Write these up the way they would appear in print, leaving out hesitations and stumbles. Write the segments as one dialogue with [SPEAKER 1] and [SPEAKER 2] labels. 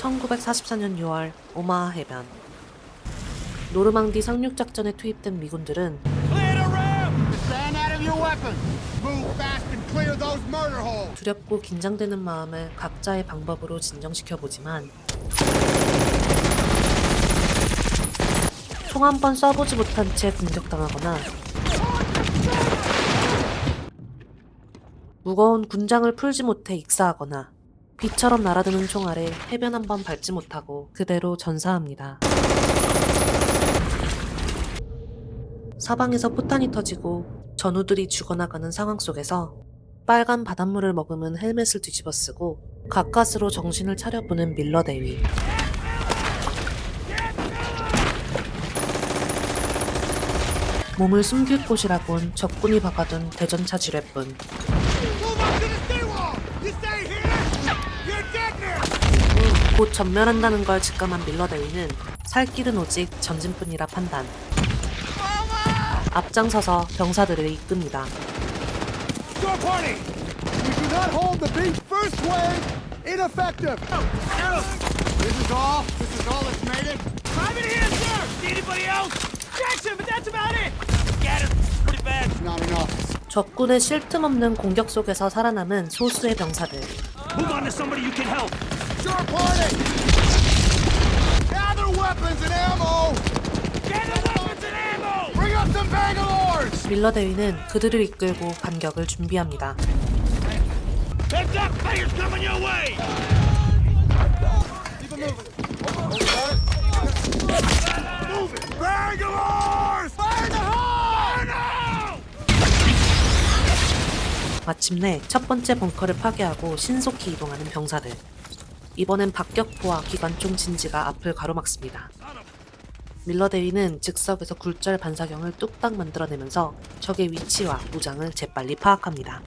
[SPEAKER 1] 1944년 6월 오마하 해변. 노르망디 상륙작전에 투입된 미군들은 두렵고 긴장되는 마음을 각자의 방법으로 진정시켜보지만 총 한 번 쏴보지 못한 채 공격당하거나 무거운 군장을 풀지 못해 익사하거나 비처럼 날아드는 총 아래 해변 한 번 밟지 못하고 그대로 전사합니다. 사방에서 포탄이 터지고 전우들이 죽어나가는 상황 속에서 빨간 바닷물을 머금은 헬멧을 뒤집어 쓰고 가까스로 정신을 차려보는 밀러 대위. 몸을 숨길 곳이라곤 적군이 박아둔 대전차 지뢰뿐. 곧 전멸한다는 걸 직감한 밀러 대위는 살 길은 오직 전진뿐이라 판단. 앞장서서 병사들을 이끕니다. 적군의 쉴 틈 없는 공격 속에서 살아남은 소수의 병사들. 밀러 대위는 그들을 이끌고 반격을 준비합니다. 마침내 첫 번째 벙커를 파괴하고 신속히 이동하는 병사들. 이번엔 박격포와 기관총 진지가 앞을 가로막습니다. 밀러 대위는 즉석에서 굴절 반사경을 뚝딱 만들어내면서 적의 위치와 무장을 재빨리 파악합니다.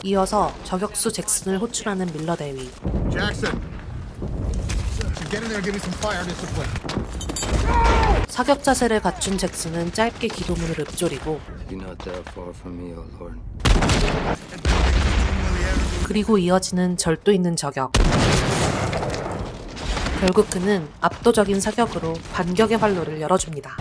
[SPEAKER 1] 이어서 저격수 잭슨을 호출하는 밀러 대위. 사격 자세를 갖춘 잭슨은 짧게 기도문을 읊조리고 그리고 이어지는 절도 있는 저격. 결국 그는 압도적인 사격으로 반격의 활로를 열어줍니다.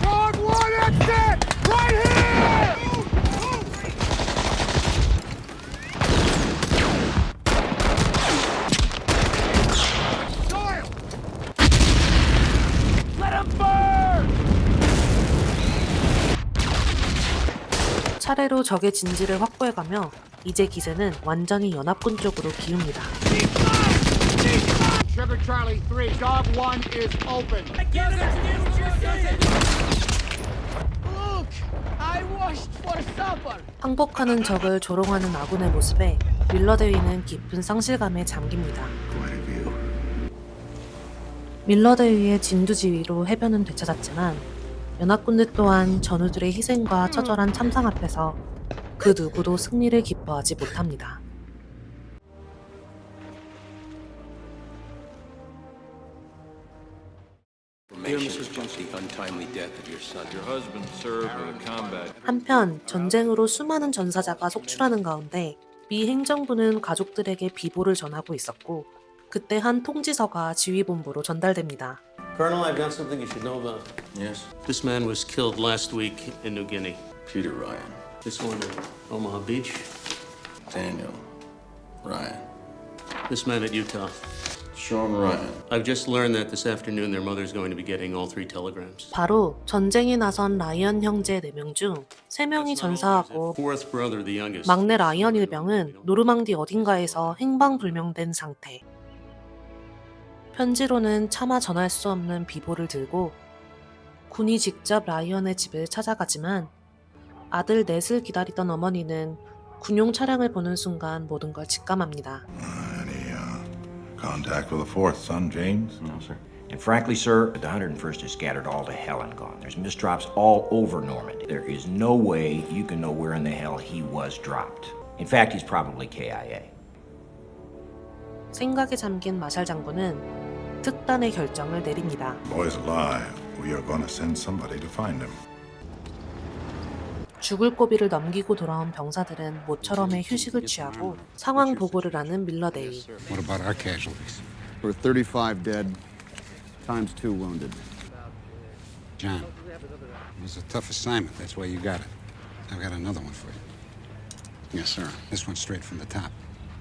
[SPEAKER 1] 차례로 적의 진지를 확보해가며 이제 기세는 완전히 연합군 쪽으로 기웁니다. 항복하는 적을 조롱하는 아군의 모습에 밀러 대위는 깊은 상실감에 잠깁니다. 밀러 대위의 진두지휘로 해변은 되찾았지만 연합군들 또한 전우들의 희생과 처절한 참상 앞에서 그 누구도 승리를 기뻐하지 못합니다. 한편 전쟁으로 수많은 전사자가 속출하는 가운데 미 행정부는 가족들에게 비보를 전하고 있었고 그때 한 통지서가 지휘본부로 전달됩니다.
[SPEAKER 2] Colonel, I've got something you should know about.
[SPEAKER 3] Yes?
[SPEAKER 2] This man was killed last week in New Guinea.
[SPEAKER 3] Peter Ryan.
[SPEAKER 2] This one at Omaha Beach.
[SPEAKER 3] Daniel Ryan.
[SPEAKER 2] This man at Utah.
[SPEAKER 3] Sean Ryan.
[SPEAKER 2] I've just learned that this afternoon their mother's going to be getting all 3 telegrams.
[SPEAKER 1] 바로 전쟁에 나선 라이언 형제 4명 중 3명이 전사하고
[SPEAKER 2] Fourth brother, the youngest.
[SPEAKER 1] 막내 라이언 일병은 노르망디 어딘가에서 행방불명된 상태. 편지로는 차마 전할 수 없는 비보를 들고 군이 직접 라이언의 집을 찾아가지만 아들 넷을 기다리던 어머니는 군용 차량을 보는 순간 모든 걸 직감합니다.
[SPEAKER 4] Any contact with the fourth son, James?
[SPEAKER 5] No, sir. And frankly, sir, the 101st is scattered all to hell and gone. There's misdrops all over Normandy. There is no way you can know where in the hell he was dropped. In fact, he's probably KIA.
[SPEAKER 1] 생각에 잠긴 마샬 장군은 특단의 결정을 내립니다.
[SPEAKER 4] Boy's alive. We are gonna send somebody to find him.
[SPEAKER 1] 죽을 고비를 넘기고 돌아온 병사들은 모처럼의 휴식을 취하고 상황 보고를 하는 밀러 데이.
[SPEAKER 6] What about our casualties?
[SPEAKER 7] We're 35 dead, times 2 wounded.
[SPEAKER 6] John, it was a tough assignment. That's why you got it. I've got another one for you.
[SPEAKER 7] Yes, sir.
[SPEAKER 6] This one's straight from the top.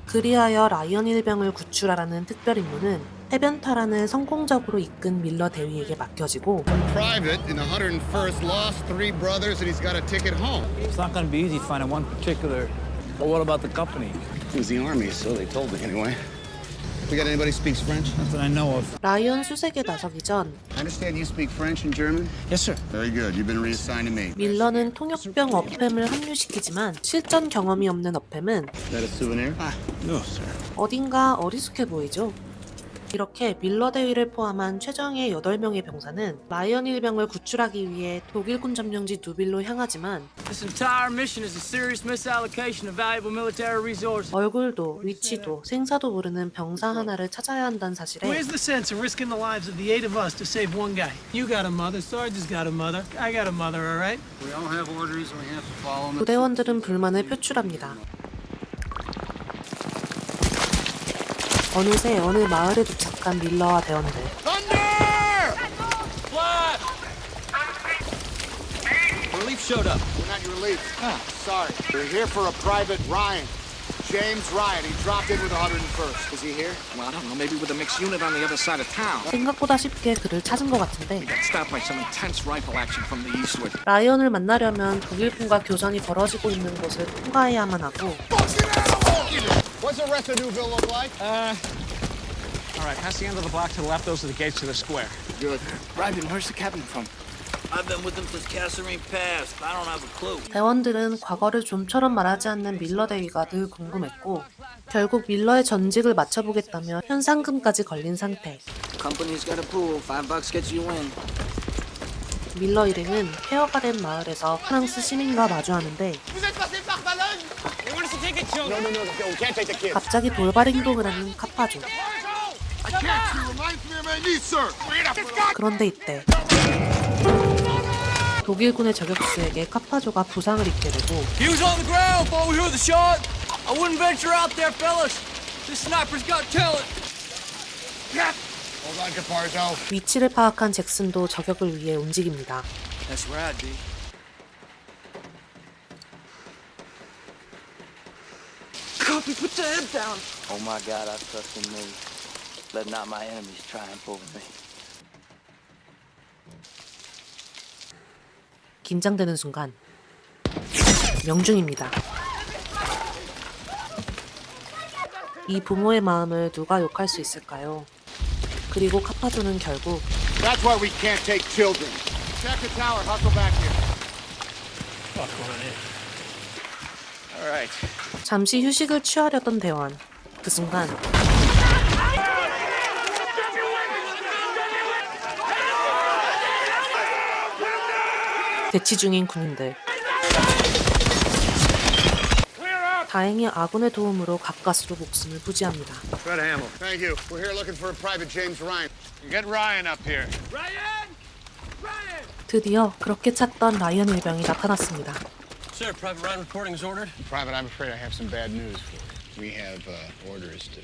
[SPEAKER 1] 그리하여 라이언 일병을 구출하라는 특별 임무는 해변탈환을 성공적으로 이끈 밀러 대위에게 맡겨지고
[SPEAKER 7] Private in the 101st lost 3 brothers and he's got a ticket home.
[SPEAKER 8] It's not going to be easy finding one particular. But what about the company?
[SPEAKER 7] It was the army, so they told me anyway. We got anybody who speaks French?
[SPEAKER 8] Not that I know of.
[SPEAKER 1] 라이언 수색에 나서기 전
[SPEAKER 7] I understand you speak French and German?
[SPEAKER 8] Yes, sir.
[SPEAKER 7] Very good. You've been reassigned to me.
[SPEAKER 1] 밀러는 통역병 어팸을 합류시키지만 실전 경험이 없는 어팸은
[SPEAKER 7] Is that a souvenir?
[SPEAKER 8] No, sir.
[SPEAKER 1] 어딘가 어리숙해 보이죠. 이렇게 밀러 대위를 포함한 최정예 8명의 병사는 라이언 일병을 구출하기 위해 독일군 점령지 누빌로 향하지만
[SPEAKER 8] This entire mission is a serious misallocation of valuable military resources.
[SPEAKER 1] 얼굴도 위치도 생사도 모르는 병사 하나를 찾아야 한다는 사실에
[SPEAKER 9] Where's the sense of risking the lives of the 8 of us to save one guy? You got a mother, Sarge's got a mother, I got a mother, all right?
[SPEAKER 7] We all have orders and we have to follow them.
[SPEAKER 1] 부대원들은 불만을 표출합니다. 어느새 어느 마을에 도착한 밀러와 대원들.
[SPEAKER 8] Relief showed up.
[SPEAKER 7] We're not your relief. Sorry. We're here for a private Ryan. James Ryan. He dropped in with the 101st. Is he here?
[SPEAKER 10] Well, I don't know. Maybe with a mixed unit on the other side of town.
[SPEAKER 1] 생각보다 쉽게 그를 찾은 것 같은데
[SPEAKER 10] Got stopped by some intense rifle action from the eastward.
[SPEAKER 1] 라이언을 만나려면 독일군과 교전이 벌어지고 있는 곳을 통과해야만 하고
[SPEAKER 7] What's the rest of Newville look like?
[SPEAKER 10] All right, past the end of the block to the left, those are the gates to the square.
[SPEAKER 7] Good.
[SPEAKER 10] Ryden, where's the captain from?
[SPEAKER 8] I've been with them since Kasserine passed. I don't have a clue.
[SPEAKER 1] 대원들은 과거를 좀처럼 말하지 않는 밀러 대위가 늘 궁금했고 결국 밀러의 전직을 맞춰보겠다며 현상금까지 걸린 상태.
[SPEAKER 8] Company's got a pool. $5 gets you in.
[SPEAKER 1] 밀러 일행은 폐허가 된 마을에서 프랑스 시민과 마주하는데
[SPEAKER 7] We can't take the kids.
[SPEAKER 1] 갑자기 돌발 행동을 하는 카파조.
[SPEAKER 7] I can't. She reminds me of my niece, sir.
[SPEAKER 1] 그런데 이때 독일군의 저격수에게 카파조가 부상을 입게 되고
[SPEAKER 8] He was on the ground before we heard the shot. I wouldn't venture out there, fellas. This sniper's got talent.
[SPEAKER 7] Hold on, Caparzo.
[SPEAKER 1] 위치를 파악한 잭슨도 저격을 위해 움직입니다.
[SPEAKER 8] That's right, D. Copy, put the head down. Oh my God, I trust in me. Let not my enemies triumph over me.
[SPEAKER 1] 긴장되는 순간 명중입니다. 이 부모의 마음을 누가 욕할 수 있을까요? 그리고 카파조는 결국
[SPEAKER 7] That's why we can't take children. Check the tower. Hustle back here.
[SPEAKER 10] All right.
[SPEAKER 1] 잠시 휴식을 취하려던 대원. 그 순간 대치 중인 군인들. 다행히 아군의 도움으로 가까스로 목숨을 부지합니다.
[SPEAKER 7] Fred Hamill. Thank you. We're here looking for Private James Ryan. Get Ryan up here.
[SPEAKER 1] 드디어 그렇게 찾던 라이언 일병이 나타났습니다.
[SPEAKER 8] Sir, Private Ryan reporting is ordered.
[SPEAKER 7] Private, I'm afraid I have some bad news for you. We have orders to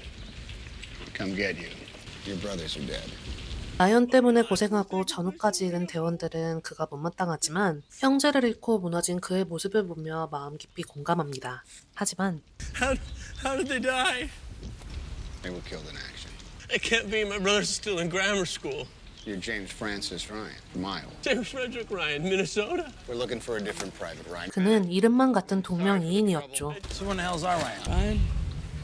[SPEAKER 7] come get you. Your brothers are dead.
[SPEAKER 1] 라이언 때문에 고생하고 전우까지 잃은 대원들은 그가 못마땅하지만 형제를 잃고 무너진 그의 모습을 보며 마음 깊이 공감합니다. 하지만
[SPEAKER 9] How did they die?
[SPEAKER 7] They were killed in action.
[SPEAKER 9] It can't be. My brother's still in grammar school.
[SPEAKER 7] You're James Francis Ryan, Miles.
[SPEAKER 9] James Frederick Ryan, Minnesota.
[SPEAKER 7] We're looking for a different Private Ryan.
[SPEAKER 1] 그는 이름만 같은 동명이인이었죠.
[SPEAKER 8] So when the hell's our Ryan?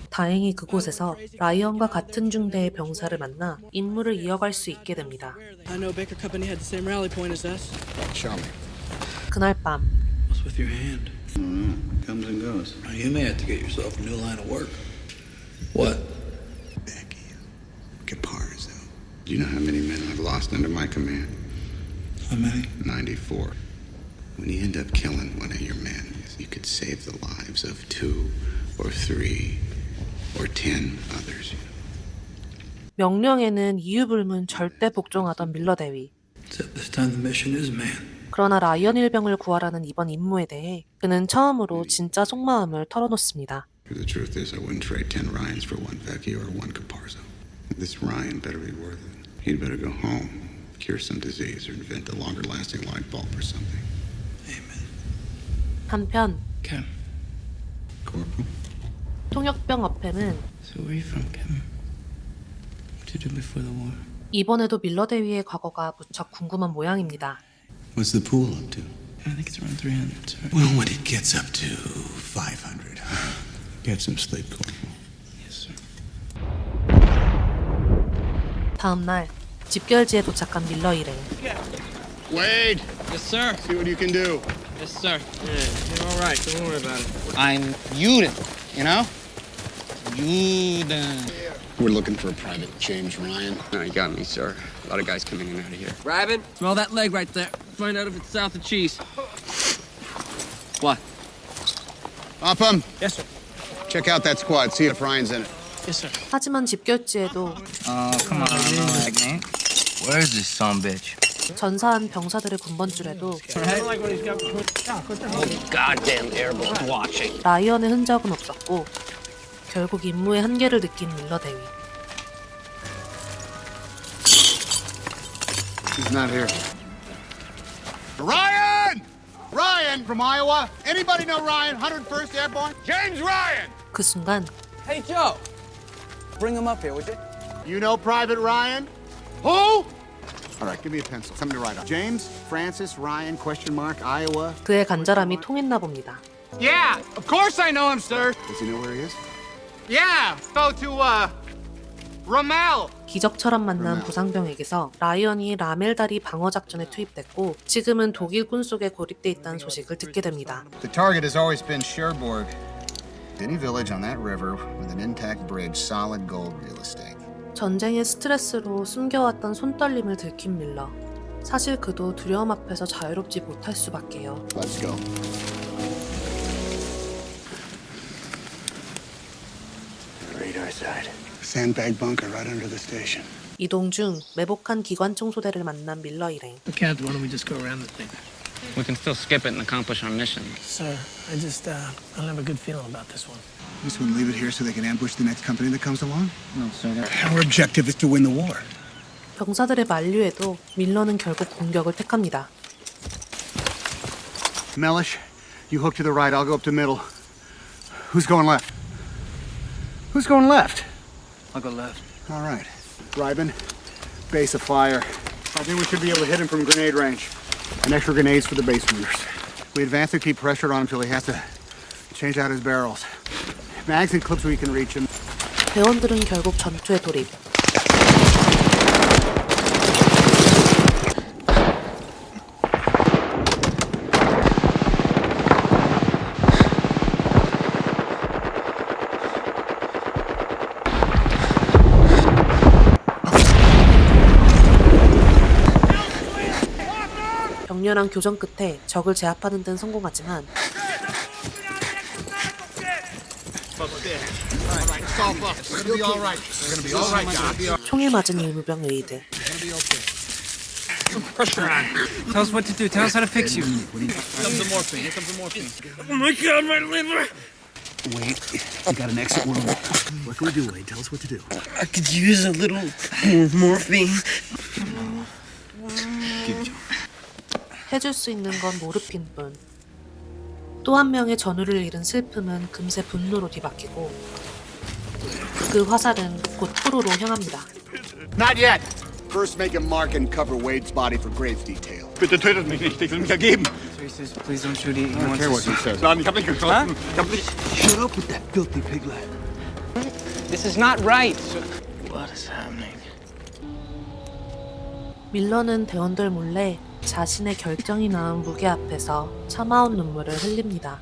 [SPEAKER 1] 다행히 그곳에서 라이언과 같은 중대의 병사를 만나 임무를 이어갈 수 있게 됩니다.
[SPEAKER 9] I know Baker Company had the same rally point as us.
[SPEAKER 7] Show me.
[SPEAKER 1] 그날 밤
[SPEAKER 9] What's with your hand?
[SPEAKER 3] Comes and goes.
[SPEAKER 8] You may have to get yourself a new line of work. What?
[SPEAKER 3] Becky. Caparzo. Do you know how many men I've lost under my command?
[SPEAKER 8] How many?
[SPEAKER 3] 94. When you end up killing one of your men, you could save the lives of 2 or 3 or 10 others.
[SPEAKER 1] 명령에는 이유불문 절대 복종하던 밀러 대위.
[SPEAKER 11] This time the mission is man.
[SPEAKER 1] 그러나 라이언 일병을 구하라는 이번 임무에 대해 그는 처음으로 진짜 속마음을 털어놓습니다.
[SPEAKER 3] The truth is, I wouldn't trade 10 Ryans for one Vecchio or one Caparzo. This Ryan better be worth it. He'd better go home, cure some disease, or invent a longer-lasting light bulb or something.
[SPEAKER 11] Amen.
[SPEAKER 1] 한편
[SPEAKER 11] Cam.
[SPEAKER 3] Corporal?
[SPEAKER 1] 통역병 어팸은
[SPEAKER 11] So where are you from, Cam? What did you do before the war?
[SPEAKER 1] 이번에도 밀러 대위의 과거가 무척 궁금한 모양입니다.
[SPEAKER 3] What's the pool up to?
[SPEAKER 11] I think it's around 300, sir.
[SPEAKER 3] Well, when it gets up to 500, get some sleep, Corporal.
[SPEAKER 11] Yes, sir.
[SPEAKER 1] 다음 날 집결지에 도착한 밀러 일행.
[SPEAKER 7] Wade,
[SPEAKER 10] Yes, sir.
[SPEAKER 7] see what you can do.
[SPEAKER 10] Yes, sir. Yeah, you're all right. Don't worry about it.
[SPEAKER 7] I'm Uden, you know?
[SPEAKER 10] Uden.
[SPEAKER 7] We're looking for a private James Ryan.
[SPEAKER 2] No, you got me, sir. A lot of guys coming in and out of here.
[SPEAKER 10] Ryman, smell that leg right there. Find out if it's south of cheese. What?
[SPEAKER 7] Upham,
[SPEAKER 10] Yes, sir.
[SPEAKER 7] check out that squad. See if Ryan's in it.
[SPEAKER 10] Yes, sir.
[SPEAKER 1] 하지만 집결지에도
[SPEAKER 8] Oh, come on, man. Where's this sumbitch?
[SPEAKER 1] 전사한 병사들의 군번줄에도
[SPEAKER 8] Goddamn airboat watching.
[SPEAKER 1] 라이언의 흔적은 없었고 결국 임무의 한계를 느낀 밀러 대위.
[SPEAKER 7] He's not here. Ryan! Ryan from Iowa. Anybody know Ryan? 101st Airborne? James Ryan!
[SPEAKER 1] 그 순간
[SPEAKER 8] Hey, Joe. Bring him up here, would you?
[SPEAKER 7] You know Private Ryan? Who? All right, give me a pencil. Something to write on. James Francis Ryan, question mark, Iowa.
[SPEAKER 1] 그의 간절함이 통했나 봅니다.
[SPEAKER 10] Yeah, of course I know him, sir.
[SPEAKER 7] Does he know where he is?
[SPEAKER 10] Yeah, go to, Ramel.
[SPEAKER 1] 기적처럼 만난 부상병에게서 라이언이 라멜다리 방어작전에 투입됐고 지금은 독일 군 속에 고립돼 있다는 소식을 듣게 됩니다.
[SPEAKER 7] The target has always been Cherbourg. Any village on that river with an intact bridge, solid gold real estate.
[SPEAKER 1] 전쟁의 스트레스로 숨겨왔던 손떨림을 들킨 밀러. 사실 그도 두려움 앞에서 자유롭지 못할 수밖에요.
[SPEAKER 7] Let's go. Radar side. Sandbag bunker right under the station.
[SPEAKER 1] 이동 중 매복한 기관총 소대를 만난 밀러 일행.
[SPEAKER 9] Captain, why don't we just go around the thing?
[SPEAKER 10] We can still skip it and accomplish our mission.
[SPEAKER 9] Sir, I don't have a good feeling about this one.
[SPEAKER 7] This one leave it here so they can ambush the next company that comes along?
[SPEAKER 8] No, sir.
[SPEAKER 7] Our objective is to win the war.
[SPEAKER 1] 병사들의 만류에도 밀러는 결국 공격을 택합니다.
[SPEAKER 7] Mellish, you hook to the right, I'll go up to middle. Who's going left? Who's going left?
[SPEAKER 8] I'll go left.
[SPEAKER 7] All right. Ryben, base of fire. I think we should be able to hit him from grenade range. And extra grenades for the base movers. We advance and keep pressure on him until he has to change out his barrels. Mags and clips we can reach him.
[SPEAKER 1] 대원들은 결국 전투에 돌입. 격렬한 교전 끝에 적을 제압하는 데는 성공하지만 총에 맞은 의무병 에이드.
[SPEAKER 10] Tell us what to do. Tell us how to fix you. Here comes the morphine. Here comes the morphine. Oh my God, my liver!
[SPEAKER 7] Wait, we got an exit wound. What can we do, Wade? Tell us what to do.
[SPEAKER 11] I could use a little more morphine.
[SPEAKER 1] 해줄 수 있는 건 모르핀뿐. 또 한 명의 전우를 잃은 슬픔은 금세 분노로 뒤바뀌고 그 화살은 곧 포로로 향합니다.
[SPEAKER 7] Not yet. First make a mark and cover Wade's body for grave detail.
[SPEAKER 10] Bitte tötet mich nicht. Ich will mich ergeben.
[SPEAKER 8] Please don't shoot. He
[SPEAKER 7] I don't care what he says.
[SPEAKER 10] Nein, ich hab nicht geschossen. Ich hab nicht...
[SPEAKER 11] Shut up with that filthy piglet.
[SPEAKER 10] This is not right.
[SPEAKER 8] What is happening?
[SPEAKER 1] 밀러는 대원들 몰래 자신의 결정이 나온 무게 앞에서 참아온 눈물을 흘립니다.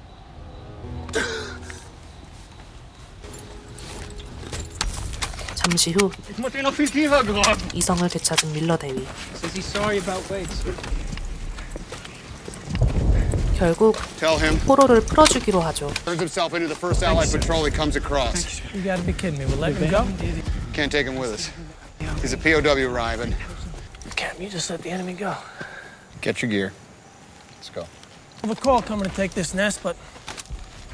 [SPEAKER 1] 잠시 후
[SPEAKER 10] Ich muss ihn noch viel tiefer graben.
[SPEAKER 1] 이성을 되찾은 밀러 대위.
[SPEAKER 10] Says he's sorry about Wade.
[SPEAKER 1] 결국
[SPEAKER 7] Tell him.
[SPEAKER 1] 포로를 풀어주기로 하죠.
[SPEAKER 7] Turns himself into the first Allied patrol he comes across.
[SPEAKER 9] You gotta be kidding me. We'll let him go?
[SPEAKER 7] Can't take him with us. He's a POW, Ryman.
[SPEAKER 9] Cap, you just let the enemy go.
[SPEAKER 7] Get your gear. Let's go.
[SPEAKER 9] I have a call coming to take this nest, but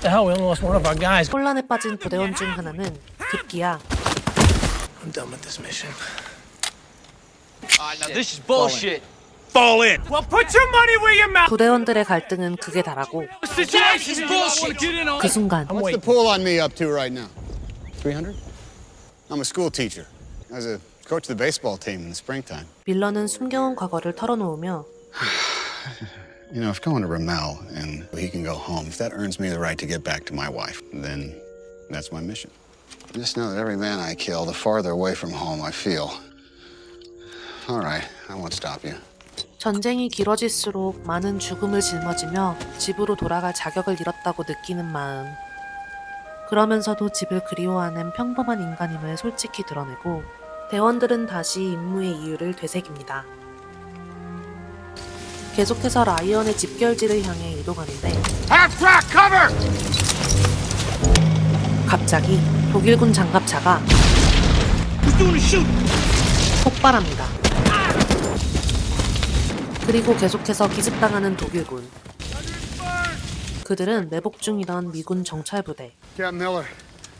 [SPEAKER 9] the hell, we only lost one of our guys.
[SPEAKER 1] 혼란에 빠진 부대원 중 하나는 급기야
[SPEAKER 9] I'm done with this mission.
[SPEAKER 8] Now this is bullshit.
[SPEAKER 10] Fall in. Well, put your money where your mouth.
[SPEAKER 1] 부대원들의 갈등은 극에 달하고
[SPEAKER 8] Situation's bullshit.
[SPEAKER 1] 그 순간
[SPEAKER 7] What's the pool on me up to right now? 300? I'm a school teacher. I was a coach of the baseball team in the springtime.
[SPEAKER 1] 밀러는 숨겨온 과거를 털어놓으며
[SPEAKER 3] You know, if going to Ramel and he can go home, if that earns me the right to get back to my wife, then that's my mission. Just know that every man I kill, the farther away from home I feel. All right, I won't stop you.
[SPEAKER 1] 전쟁이 길어질수록 많은 죽음을 짊어지며 집으로 돌아갈 자격을 잃었다고 느끼는 마음. 그러면서도 집을 그리워하는 평범한 인간임을 솔직히 드러내고 대원들은 다시 임무의 이유를 되새깁니다. 계속해서 라이언의 집결지를 향해 이동하는데 갑자기 독일군 장갑차가 폭발합니다. 그리고 계속해서 기습당하는 독일군. 그들은 매복 중이던 미군 정찰부대.
[SPEAKER 7] Captain Miller.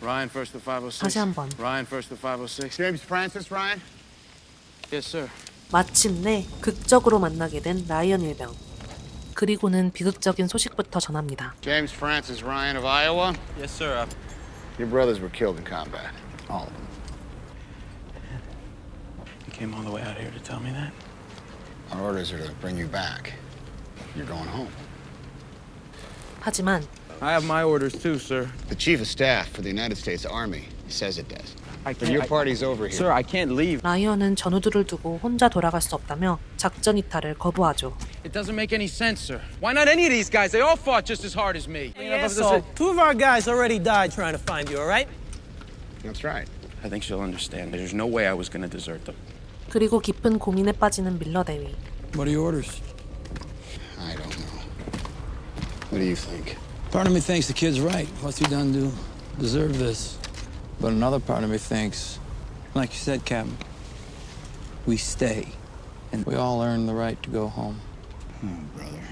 [SPEAKER 4] Ryan, first to 506.
[SPEAKER 1] 다시 한번
[SPEAKER 4] Ryan, first to 506.
[SPEAKER 7] James Francis, Ryan?
[SPEAKER 4] Yes, sir.
[SPEAKER 1] 마침내 극적으로 만나게 된 라이언 일병. 그리고는 비극적인 소식부터 전합니다.
[SPEAKER 7] James Francis, Ryan of Iowa?
[SPEAKER 4] Yes, sir.
[SPEAKER 7] Your brothers were killed in combat. All of them.
[SPEAKER 4] You came all the way out here to tell me that?
[SPEAKER 3] Our orders are to bring you back. You're going home.
[SPEAKER 1] 하지만
[SPEAKER 4] I have my orders too, sir.
[SPEAKER 3] The Chief of Staff for the United States Army says it does. But your party's over here.
[SPEAKER 4] Sir, I can't leave.
[SPEAKER 1] 라이언은 전우들을 두고 혼자 돌아갈 수 없다며 작전 이탈을 거부하죠.
[SPEAKER 10] It doesn't make any sense, sir. Why not any of these guys? They all fought just as hard as me.
[SPEAKER 9] Yeah, so 2 of our guys already died trying to find you, all right?
[SPEAKER 3] That's right.
[SPEAKER 4] I think she'll understand. There's no way I was going to desert them.
[SPEAKER 1] 그리고 깊은 고민에 빠지는 밀러 대위.
[SPEAKER 11] What are your orders?
[SPEAKER 3] I don't know. What do you think?
[SPEAKER 11] Part of me thinks the kid's right. What's he done to deserve this? But another part of me thinks, like you said, Captain, we stay. And we all earn the right to go home.
[SPEAKER 3] Brother.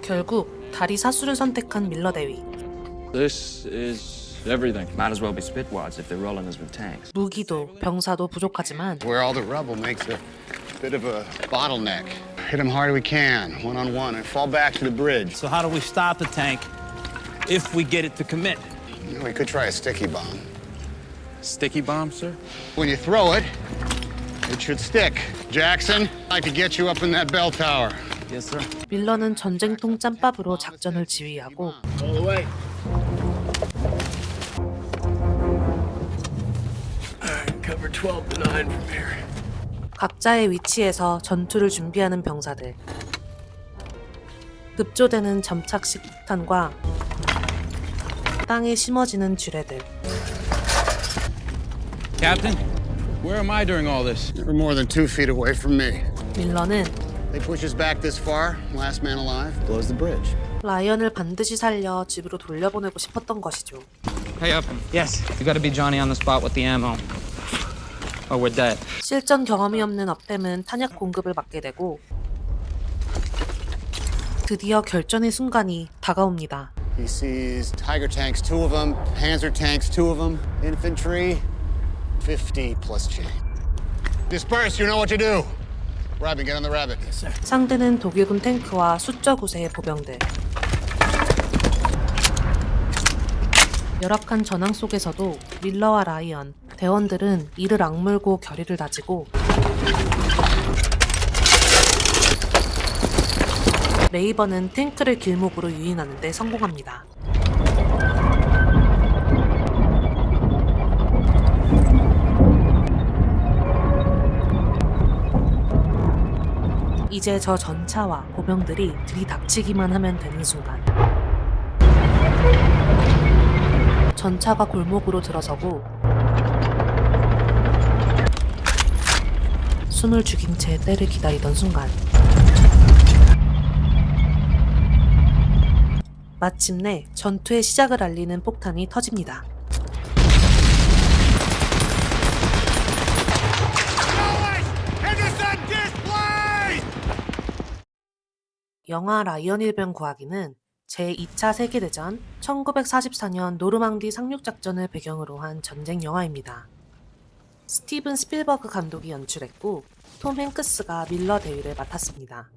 [SPEAKER 1] 결국 다리 사수를 선택한 밀러 대위.
[SPEAKER 12] This is everything. Might as well be Spitwads if they're rolling us with tanks.
[SPEAKER 1] 무기도 병사도 부족하지만
[SPEAKER 3] Where all the rubble makes a bit of a bottleneck. Hit them hard we can, one-on-one, and fall back to the bridge.
[SPEAKER 10] So how do we stop the tank if we get it to commit?
[SPEAKER 3] You know, we could try a sticky bomb.
[SPEAKER 4] Sticky bomb, sir?
[SPEAKER 3] When you throw it, it should stick. Jackson, I'd like to get you up in that bell tower.
[SPEAKER 4] Yes, sir.
[SPEAKER 1] 밀러는 전쟁통 짬밥으로 작전을 지휘하고
[SPEAKER 7] All the way.
[SPEAKER 9] Cover 12 to 9 from here.
[SPEAKER 1] 각자의 위치에서 전투를 준비하는 병사들. 급조되는 점착식 폭탄과 땅에 심어지는 쥐레들.
[SPEAKER 10] Captain, where am I during all this?
[SPEAKER 3] Never more than 2 feet away from me.
[SPEAKER 1] 밀러는
[SPEAKER 3] They push us back this far, last man alive blows the bridge.
[SPEAKER 1] 라이언을 반드시 살려 집으로 돌려보내고 싶었던 것이죠.
[SPEAKER 10] Hey, up. Yes. You gotta be Johnny on the spot with the ammo. Or we're dead.
[SPEAKER 1] 실전 경험이 없는 업템은 탄약 공급을 맡게 되고 드디어 결전의 순간이 다가옵니다.
[SPEAKER 3] He sees Tiger tanks, 2 of them, Panzer tanks, 2 of them, infantry, 50 plus chain. Disperse, you know what to do. Robin, get on the rabbit.
[SPEAKER 1] 상대는 독일군 탱크와 수적 우세의 보병들. 열악한 전황 속에서도 밀러와 라이언, 대원들은 이를 악물고 결의를 다지고 레이버는 탱크를 길목으로 유인하는 데 성공합니다. 이제 저 전차와 보병들이 들이닥치기만 하면 되는 순간 전차가 골목으로 들어서고 숨을 죽인 채 때를 기다리던 순간 마침내 전투의 시작을 알리는 폭탄이 터집니다. 영화 라이언 일병 구하기는 제2차 세계대전 1944년 노르망디 상륙작전을 배경으로 한 전쟁 영화입니다. 스티븐 스필버그 감독이 연출했고 톰 행크스가 밀러 대위를 맡았습니다.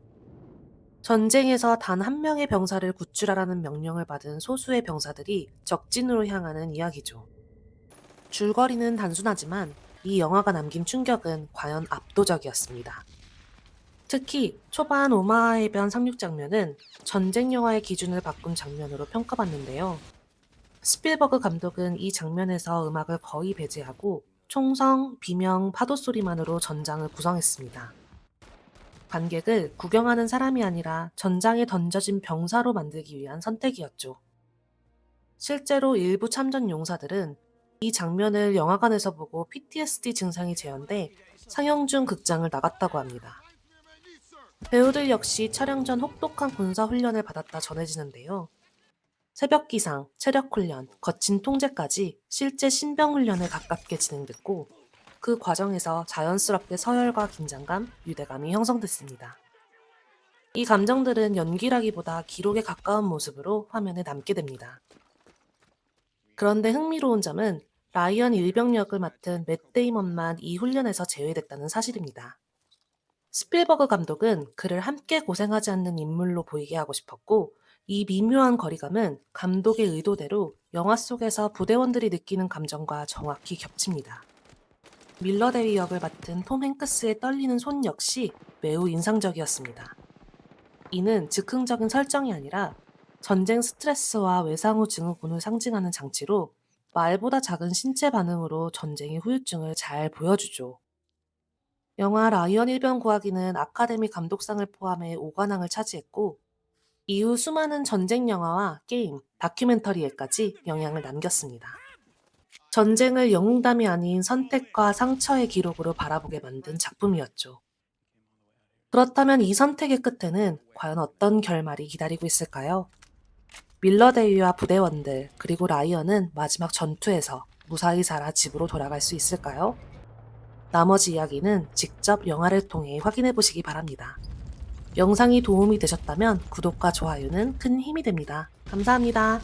[SPEAKER 1] 전쟁에서 단 한 명의 병사를 구출하라는 명령을 받은 소수의 병사들이 적진으로 향하는 이야기죠. 줄거리는 단순하지만 이 영화가 남긴 충격은 과연 압도적이었습니다. 특히 초반 오마하 해변 상륙 장면은 전쟁 영화의 기준을 바꾼 장면으로 평가받는데요. 스필버그 감독은 이 장면에서 음악을 거의 배제하고 총성, 비명, 파도 소리만으로 전장을 구성했습니다. 관객을 구경하는 사람이 아니라 전장에 던져진 병사로 만들기 위한 선택이었죠. 실제로 일부 참전 용사들은 이 장면을 영화관에서 보고 PTSD 증상이 재현돼 상영 중 극장을 나갔다고 합니다. 배우들 역시 촬영 전 혹독한 군사 훈련을 받았다 전해지는데요. 새벽 기상, 체력 훈련, 거친 통제까지 실제 신병 훈련을 가깝게 진행됐고 그 과정에서 자연스럽게 서열과 긴장감, 유대감이 형성됐습니다. 이 감정들은 연기라기보다 기록에 가까운 모습으로 화면에 남게 됩니다. 그런데 흥미로운 점은 라이언 일병 역을 맡은 맷 데이먼만 이 훈련에서 제외됐다는 사실입니다. 스필버그 감독은 그를 함께 고생하지 않는 인물로 보이게 하고 싶었고 이 미묘한 거리감은 감독의 의도대로 영화 속에서 부대원들이 느끼는 감정과 정확히 겹칩니다. 밀러 대위 역을 맡은 톰 행크스의 떨리는 손 역시 매우 인상적이었습니다. 이는 즉흥적인 설정이 아니라 전쟁 스트레스와 외상 후 증후군을 상징하는 장치로 말보다 작은 신체 반응으로 전쟁의 후유증을 잘 보여주죠. 영화 라이언 일병 구하기는 아카데미 감독상을 포함해 5관왕을 차지했고 이후 수많은 전쟁 영화와 게임, 다큐멘터리에까지 영향을 남겼습니다. 전쟁을 영웅담이 아닌 선택과 상처의 기록으로 바라보게 만든 작품이었죠. 그렇다면 이 선택의 끝에는 과연 어떤 결말이 기다리고 있을까요? 밀러 대위와 부대원들 그리고 라이언은 마지막 전투에서 무사히 살아 집으로 돌아갈 수 있을까요? 나머지 이야기는 직접 영화를 통해 확인해 보시기 바랍니다. 영상이 도움이 되셨다면 구독과 좋아요는 큰 힘이 됩니다. 감사합니다.